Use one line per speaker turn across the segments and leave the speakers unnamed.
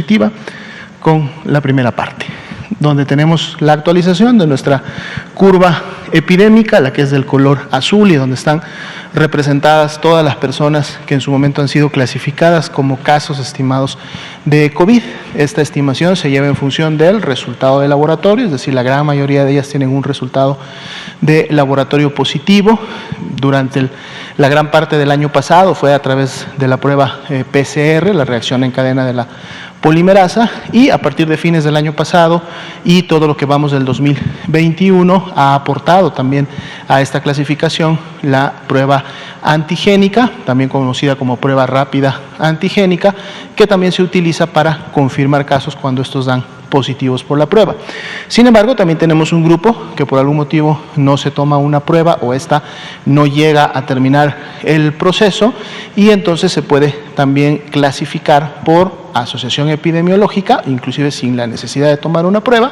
diapositiva con la primera parte, donde tenemos la actualización de nuestra curva epidémica, la que es del color azul y donde están representadas todas las personas que en su momento han sido clasificadas como casos estimados de COVID. Esta estimación se lleva en función del resultado de laboratorio, es decir, la gran mayoría de ellas tienen un resultado de laboratorio positivo. Durante la gran parte del año pasado fue a través de la prueba PCR, la reacción en cadena de la polimerasa, y a partir de fines del año pasado y todo lo que vamos del 2021 ha aportado también a esta clasificación la prueba antigénica, también conocida como prueba rápida antigénica, que también se utiliza para confirmar casos cuando estos dan positivos por la prueba. Sin embargo, también tenemos un grupo que por algún motivo no se toma una prueba o esta no llega a terminar el proceso y entonces se puede también clasificar por asociación epidemiológica, inclusive sin la necesidad de tomar una prueba,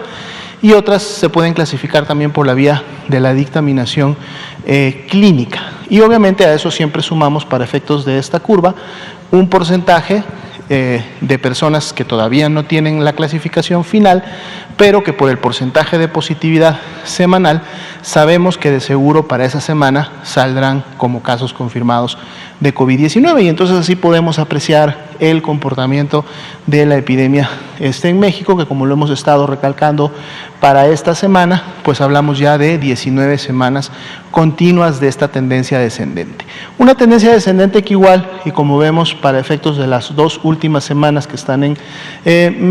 y otras se pueden clasificar también por la vía de la dictaminación clínica. Y obviamente a eso siempre sumamos, para efectos de esta curva, un porcentaje de personas que todavía no tienen la clasificación final, pero que por el porcentaje de positividad semanal sabemos que de seguro para esa semana saldrán como casos confirmados de COVID-19 y entonces así podemos apreciar el comportamiento de la epidemia en México, que como lo hemos estado recalcando para esta semana, pues hablamos ya de 19 semanas continuas de esta tendencia descendente. Una tendencia descendente que igual, y como vemos para efectos de las dos últimas semanas que están en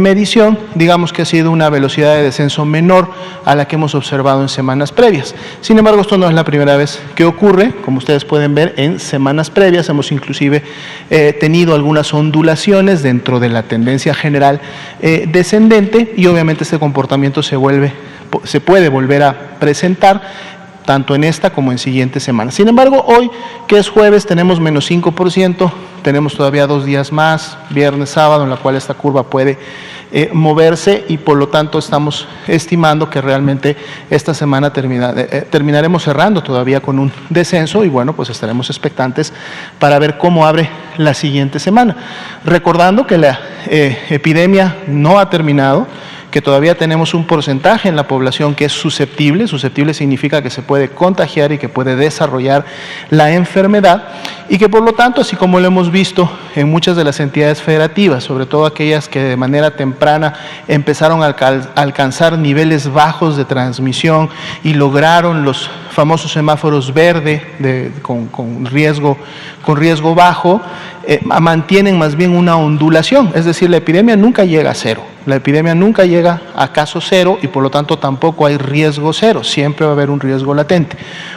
medición, digamos que ha sido una velocidad de descenso menor a la que hemos observado en semanas previas. Sin embargo, esto no es la primera vez que ocurre, como ustedes pueden ver, en semanas previas hemos inclusive tenido algunas ondulaciones dentro de la tendencia general descendente y obviamente este comportamiento se puede volver a presentar tanto en esta como en siguientes semanas. Sin embargo, hoy, que es jueves, tenemos menos 5%, tenemos todavía 2 días más, viernes, sábado, en la cual esta curva puede moverse y por lo tanto estamos estimando que realmente esta semana terminaremos cerrando todavía con un descenso y bueno, pues estaremos expectantes para ver cómo abre la siguiente semana. Recordando que la epidemia no ha terminado, que todavía tenemos un porcentaje en la población que es susceptible. Susceptible significa que se puede contagiar y que puede desarrollar la enfermedad y que por lo tanto, así como lo hemos visto en muchas de las entidades federativas, sobre todo aquellas que de manera temprana empezaron a alcanzar niveles bajos de transmisión y lograron los famosos semáforos verde con riesgo bajo, mantienen más bien una ondulación, es decir, la epidemia nunca llega a cero. La epidemia nunca llega a caso cero y por lo tanto tampoco hay riesgo cero, siempre va a haber un riesgo latente.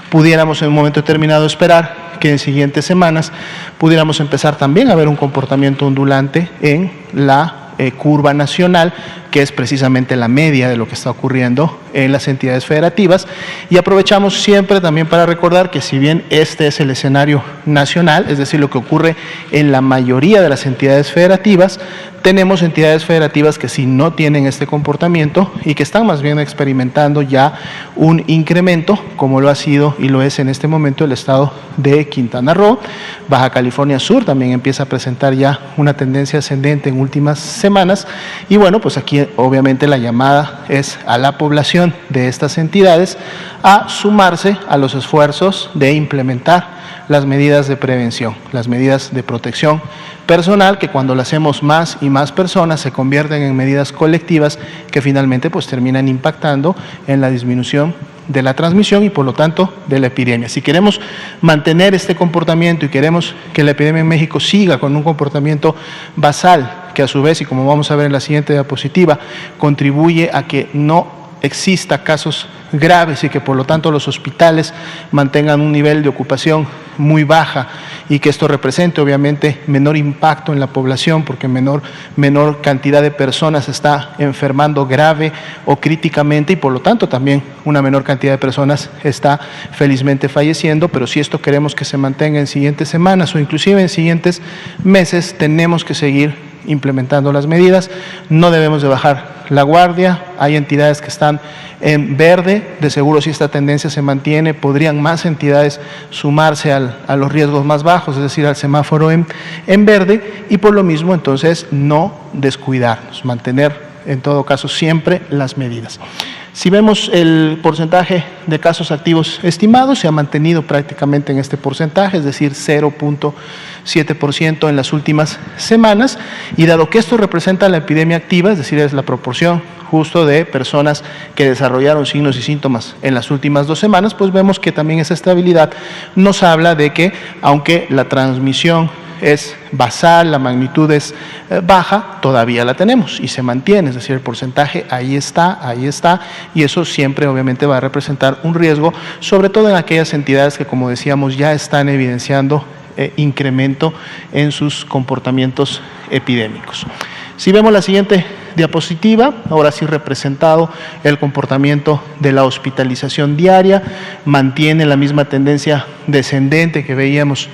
Pudiéramos en un momento determinado esperar que en siguientes semanas pudiéramos empezar también a ver un comportamiento ondulante en la curva nacional, que es precisamente la media de lo que está ocurriendo en las entidades federativas. Y aprovechamos siempre también para recordar que si bien este es el escenario nacional, es decir, lo que ocurre en la mayoría de las entidades federativas, tenemos entidades federativas que sí no tienen este comportamiento y que están más bien experimentando ya un incremento, como lo ha sido y lo es en este momento el estado de Quintana Roo. Baja California Sur también empieza a presentar ya una tendencia ascendente en últimas semanas y bueno, pues aquí obviamente la llamada es a la población de estas entidades a sumarse a los esfuerzos de implementar las medidas de prevención, las medidas de protección personal, que cuando las hacemos más y más personas se convierten en medidas colectivas que finalmente pues terminan impactando en la disminución de la transmisión y por lo tanto de la epidemia. Si queremos mantener este comportamiento y queremos que la epidemia en México siga con un comportamiento basal, que a su vez, y como vamos a ver en la siguiente diapositiva, contribuye a que no exista casos graves y que por lo tanto los hospitales mantengan un nivel de ocupación muy baja y que esto represente obviamente menor impacto en la población porque menor cantidad de personas está enfermando grave o críticamente y por lo tanto también una menor cantidad de personas está felizmente falleciendo, pero si esto queremos que se mantenga en siguientes semanas o inclusive en siguientes meses, tenemos que seguir implementando las medidas, no debemos de bajar la guardia, hay entidades que están en verde, de seguro si esta tendencia se mantiene, podrían más entidades sumarse a los riesgos más bajos, es decir, al semáforo en verde, y por lo mismo entonces no descuidarnos, mantener en todo caso siempre las medidas. Si vemos el porcentaje de casos activos estimados, se ha mantenido prácticamente en este porcentaje, es decir, 0.7% en las últimas semanas, y dado que esto representa la epidemia activa, es decir, es la proporción justo de personas que desarrollaron signos y síntomas en las últimas 2 semanas, pues vemos que también esa estabilidad nos habla de que, aunque la transmisión es basal, la magnitud es baja, todavía la tenemos y se mantiene, es decir, el porcentaje ahí está, y eso siempre obviamente va a representar un riesgo, sobre todo en aquellas entidades que, como decíamos, ya están evidenciando incremento en sus comportamientos epidémicos. Si vemos la siguiente diapositiva, ahora sí representado el comportamiento de la hospitalización diaria, mantiene la misma tendencia descendente que veíamos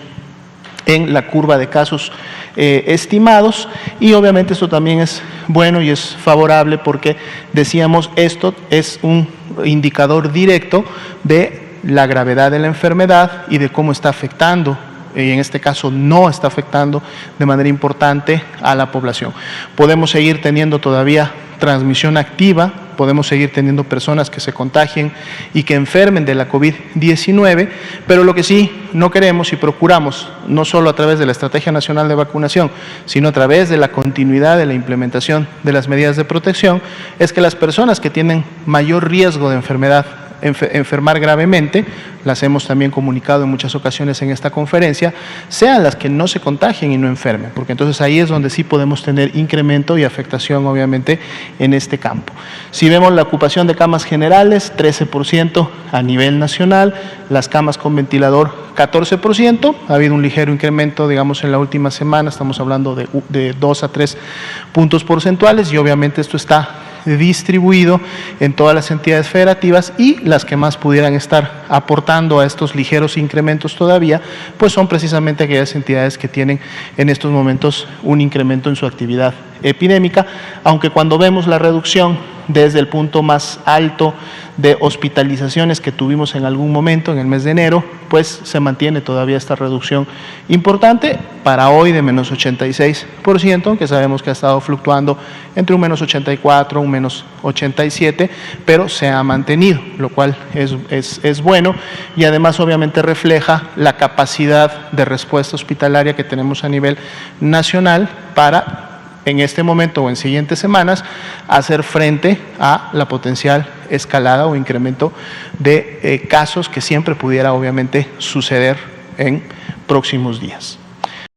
en la curva de casos estimados, y obviamente esto también es bueno y es favorable porque decíamos esto es un indicador directo de la gravedad de la enfermedad y de cómo está afectando, y en este caso no está afectando de manera importante a la población. Podemos seguir teniendo todavía transmisión activa, podemos seguir teniendo personas que se contagien y que enfermen de la COVID-19, pero lo que sí no queremos y procuramos, no solo a través de la Estrategia Nacional de Vacunación, sino a través de la continuidad de la implementación de las medidas de protección, es que las personas que tienen mayor riesgo de enfermar gravemente, las hemos también comunicado en muchas ocasiones en esta conferencia, sean las que no se contagien y no enfermen, porque entonces ahí es donde sí podemos tener incremento y afectación obviamente en este campo. Si vemos la ocupación de camas generales, 13% a nivel nacional, las camas con ventilador 14%, ha habido un ligero incremento, digamos, en la última semana, estamos hablando de 2 a 3 puntos porcentuales, y obviamente esto está distribuido en todas las entidades federativas, y las que más pudieran estar aportando a estos ligeros incrementos todavía, pues son precisamente aquellas entidades que tienen en estos momentos un incremento en su actividad epidémica, aunque cuando vemos la reducción desde el punto más alto de hospitalizaciones que tuvimos en algún momento en el mes de enero, pues se mantiene todavía esta reducción importante, para hoy de menos 86%, aunque sabemos que ha estado fluctuando entre un menos 84, un menos 87, pero se ha mantenido, lo cual es bueno, y además obviamente refleja la capacidad de respuesta hospitalaria que tenemos a nivel nacional para, en este momento o en siguientes semanas, hacer frente a la potencial escalada o incremento de casos que siempre pudiera obviamente suceder en próximos días.